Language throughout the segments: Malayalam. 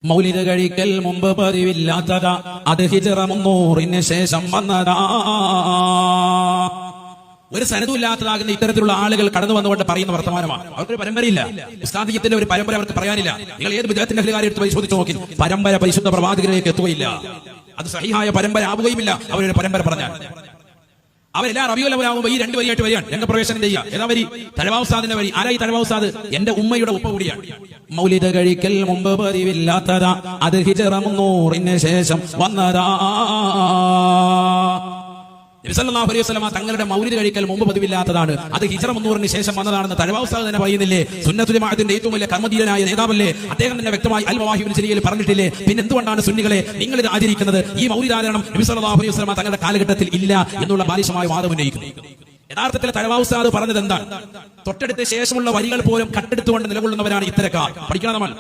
മൗലിദ് കഴിക്കൽ മുമ്പ് പതിവില്ലാത്തതാ, അത് ഹിജ്റ 300 ശേഷം വന്നതാ. ഒരു സനതുമില്ലാത്തതാകുന്ന ഇത്തരത്തിലുള്ള ആളുകൾ കടന്നു വന്നുകൊണ്ട് പറയുന്ന വർത്തമാനമാണ്. അവർക്കൊരു പരമ്പരയില്ല, ഉസ്താദിയത്തിന്റെ ഒരു പരമ്പര അവർക്ക് പറയാനില്ല. നിങ്ങൾ ഏത് വിദഗ്ധത്തിന്റെ കാര്യം എടുത്ത് പരിശോധിച്ച് നോക്കി, പരമ്പര പരിശുദ്ധ പ്രവാചകനിലേക്ക് എത്തുകയില്ല. അത് സഹിഹായ പരമ്പര ആവുകയുമില്ല. അവരൊരു പരമ്പര പറഞ്ഞാൽ അവരെല്ലാം റബീഉൽ അവ്വലാകുമ്പോൾ ഈ 2 വരിയായിട്ട് വരികയാണ് രംഗപ്രവേശനം ചെയ്യുക. ഏതാ വരി? തലവാ ഉസ്താദിന്റെ വരി. ആരായി തലവാ ഉസ്താദ്? എന്റെ ഉമ്മയുടെ ഉപ്പ കൂടിയാണ്. മൗലിദ് കഴിക്കൽ മുമ്പ് പതിവില്ലാത്തതാ, അത് ഹിജ്റ 300 ശേഷം വന്നതാ. നബി സല്ലല്ലാഹു അലൈഹി വസല്ലം തങ്ങളുടെ മൗലിദ് കഴിക്കൽ മുമ്പ് പതിവില്ലാത്തതാണ്, അത് ഹിജ്റ 300 ശേഷം വന്നതാണെന്ന് തലവാ ഉസ്താദ് തന്നെ പറയുന്നില്ലേ? സുന്നത്തുൽ ജമാഅത്തിന്റെ ഏറ്റവും വലിയ കർമ്മധീരനായ നേതാവല്ലേ അദ്ദേഹം തന്നെ വ്യക്തമായി അൽ മവാഹിബുൽ ശരീഅയിൽ പറഞ്ഞിട്ടില്ലേ? പിന്നെ എന്തുകൊണ്ടാണ് സുന്നികളെ നിങ്ങൾ ഇത് ആചരിക്കുന്നത്? ഈ മൗലിദ് ആചരണം നബി സല്ലല്ലാഹു അലൈഹി വസല്ലം തങ്ങളുടെ കാലഘട്ടത്തിൽ ഇല്ല എന്നുള്ള ബാലിശമായ വാദം ഉന്നയിക്കുന്നു. യഥാർത്ഥത്തിൽ തലവാ ഉസ്താദ് പറഞ്ഞത് എന്താണ്? തൊട്ടടുത്ത ശേഷമുള്ള വരികൾ പോലും കട്ടെടുത്തുകൊണ്ട് നിലകൊള്ളുന്നവരാണ് ഇത്തരക്കാർ. പഠിക്കണം നമ്മൾ.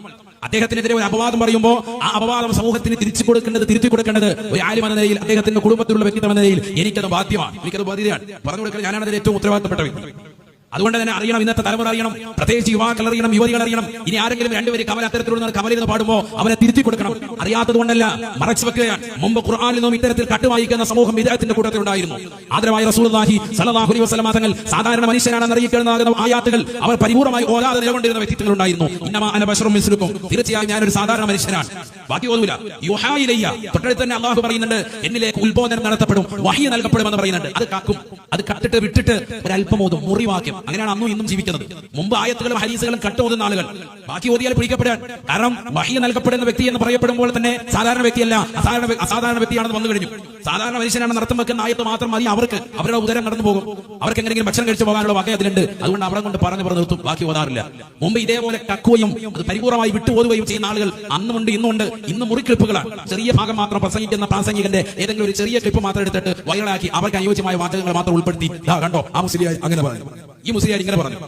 അദ്ദേഹത്തിനെതിരെ ഒരു അപവാദം പറയുമ്പോൾ ആ അപവാദം സമൂഹത്തിന് തിരിച്ചു കൊടുക്കേണ്ടത്, തിരുത്തി കൊടുക്കേണ്ടത് ഒരു ആലിം എന്ന നിലയിൽ, അദ്ദേഹത്തിന്റെ കുടുംബത്തിലുള്ള വ്യക്തിത്വം എന്ന നിലയിൽ എനിക്കത് ബാധ്യമാണ്, എനിക്കത് ബാധ്യതയാണ്. പറഞ്ഞു കൊടുക്കുന്നത് ഞാനാണ് അതിൽ ഏറ്റവും ഉത്തരവാദിത്തപ്പെട്ട വ്യക്തി. അതുകൊണ്ട് തന്നെ അറിയണം, ഇന്നത്തെ തലമുറ അറിയണം, പ്രത്യേകിച്ച് യുവാക്കൾ അറിയണം, യുവതികൾ അറിയണം. ഇനി ആരെങ്കിലും 2 വരി കമൽ അത്തരത്തിലുള്ള കമലിൽ പാടുമ്പോൾ അവനെ തിരുത്തി കൊടുക്കണം. അറിയാത്തത് കൊണ്ടല്ല, മറച്ചു വെക്കുകയാണ്. മുമ്പ് ഖുർആനിൽ നിന്നും ഇത്തരത്തിൽ കട്ടുവായിക്കുന്ന സമൂഹം വിദഅത്തിന്റെ കൂട്ടത്തിൽ ഉണ്ടായിരുന്നു. ആദരവായ റസൂലുള്ളാഹി സ്വല്ലല്ലാഹു അലൈഹി വസല്ലം തങ്ങൾ സാധാരണ മനുഷ്യനാണെന്ന് അറിയിക്കുന്ന ആയാത്തുകൾ അവർ പരിപൂർണമായി ഓതാതെ നിലകൊണ്ടിരുന്ന വ്യക്തിത്വങ്ങൾ ഉണ്ടായിരുന്നു. ഇന്നമാ അന ബശറും മിസ്ലുക്കും, തീർച്ചയായും ഞാനൊരു സാധാരണ മനുഷ്യനാണ്. ബാക്കി ഓതൂല. യുഹാ ഇലയ്യ, തൊട്ടടുത്ത് തന്നെ അല്ലാഹു പറയുന്നുണ്ട്, എന്നിലേക്ക് ഉത്ബോധനം നടത്തപ്പെടും, വഹി നൽകപ്പെടുമെന്ന് പറയുന്നുണ്ട്. അത് കാക്കും, അത് കട്ടിട്ട് വിട്ടിട്ട് ഒരല്പം ഓതും, മുറിവാക്യം. അങ്ങനെയാണ് അന്നും ഇന്നും ജീവിക്കുന്നത്. മുമ്പ് ആയത്തുകളും ഹദീസുകളും കട്ടോതുന്ന ആളുകൾ ബാക്കി ഓതിയാൽ പിടിക്കപ്പെടാൻ. കാരണം വഹി നൽകപ്പെടുന്ന വ്യക്തി എന്ന് പറയപ്പെടുമ്പോൾ തന്നെ സാധാരണ വ്യക്തിയല്ല, അസാധാരണ വ്യക്തിയാണെന്ന് വന്നു കഴിഞ്ഞു. സാധാരണ മനുഷ്യനാണെന്ന് അർത്ഥം വെക്കുന്ന ആയത്ത് മാത്രം മതി അവർക്ക്. അവരുടെ ഉദരം കടന്നു പോകും, അവർക്ക് എങ്ങനെയെങ്കിലും ഭക്ഷണം കഴിച്ചു പോകാനുള്ള വക അതിലുണ്ട്. അതുകൊണ്ട് അവരെ കൊണ്ട് പറഞ്ഞു നിർത്തും, ബാക്കി ഓതാറില്ല. മുമ്പ് ഇതേപോലെ കക്കുകയും അത് പരിപൂർണമായി വിട്ടു ഓതുകയും ചെയ്യുന്ന ആളുകൾ അന്നുമുണ്ട്, ഇന്നുമുണ്ട്. ഇന്ന് മുറിക്ലിപ്പുകളാണ്. ചെറിയ ഭാഗം മാത്രം പ്രസംഗിക്കുന്ന പ്രാസംഗികന്റെ ഏതെങ്കിലും ഒരു ചെറിയ ക്ലിപ്പ് മാത്രം എടുത്തിട്ട് വൈറലാക്കി അവർക്ക് അനുയോജ്യമായ വാചകങ്ങൾ മാത്രം ഉൾപ്പെടുത്തി, കണ്ടോ ആ മുസ്ലിയായി അങ്ങനെ പറഞ്ഞു, ഈ മുസ്ലിയാർ ഇങ്ങനെ പറഞ്ഞു,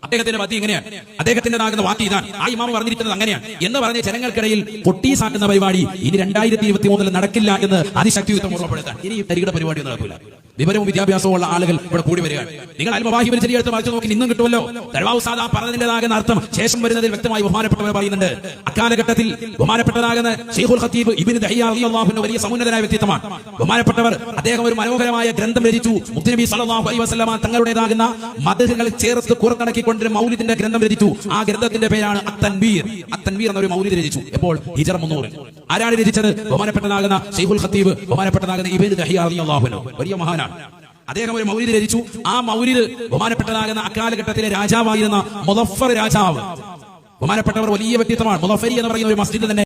അദ്ദേഹത്തിന്റെ വാത്തി ഇങ്ങനെയാണ്, അദ്ദേഹത്തിന്റേതാകുന്ന വാത്തി ഇതാണ്, ആ ഇമാമ് പറഞ്ഞിരിക്കുന്നത് അങ്ങനെയാണ് എന്ന് പറഞ്ഞ് ജനങ്ങൾക്കിടയിൽ പൊട്ടീസാക്കുന്ന പരിപാടി ഇനി 2023 നടക്കില്ല എന്ന് അതിശക്തിയുക്തം ഉറപ്പെടുത്താൻ. ഇനി തരികിട പരിപാടി നടക്കില്ല. വിവരവും വിദ്യാഭ്യാസവും ഉള്ള ആളുകൾ ഇവിടെ കൂടി വരികയാണ്. നിങ്ങൾ അൽ മവാഹിബുൽ ശരീഅത്ത് വായിച്ചു നോക്കി, ഇന്നും കിട്ടുമല്ലോ. തലവാ ഉസ്താദ് പറഞ്ഞതിന്റേതാകുന്ന അർത്ഥം ശേഷം വരുന്നതിൽ വ്യക്തമായി ബഹുമാനപ്പെട്ടവർ പറയുന്നുണ്ട്. അക്കാലഘട്ടത്തിൽ ബഹുമാനപ്പെട്ടതാകുന്ന ശൈഖുൽ ഖതീബ് ഇബ്നു ദഹിയ റളിയല്ലാഹു അൻഹു വലിയ സമുന്നതനായ വ്യക്തിത്വമാണ്. ബഹുമാനപ്പെട്ടവർ അദ്ദേഹം ഒരു മനോഹരമായ ഗ്രന്ഥം രചിച്ചു. മുത്തുനബി സല്ലല്ലാഹു അലൈഹി വസല്ലമ തങ്ങളുടേതാകുന്ന മദ്ഹുകൾ ചേർത്ത് കുറക്കണക്കിക്കൊണ്ട് മൗലിദിന്റെ ഗ്രന്ഥം രചിച്ചു. ആ ഗ്രന്ഥത്തിന്റെ പേരാണ് അത്തൻവീർ. അത്തൻവീർ എന്നൊരു മൗലിദ് രചിച്ചു. എപ്പോൾ? ഹിജ്റ 300. ആരാണ് രചിച്ചത്? ബഹുമാനപ്പെട്ടതാകുന്ന ശൈഖുൽ ഖതീബ്, ബഹുമാനപ്പെട്ടതാകുന്ന ഇബ്നു ദഹിയ റളിയല്ലാഹു അൻഹു, വലിയ മഹാനാണ്. അദ്ദേഹം ഒരു മൗലിദ് രചിച്ചു. ആ മൗലിദ് ബഹുമാനപ്പെട്ടതാകുന്ന അക്കാലഘട്ടത്തിലെ രാജാവായിരുന്ന മുദഫർ രാജാവ്, ബഹുമാനപ്പെട്ടവർ വലിയ വ്യക്തിത്വമാണ്. മുദഫരി എന്ന് പറയുന്ന ഒരു മസ്ജിദ് തന്നെ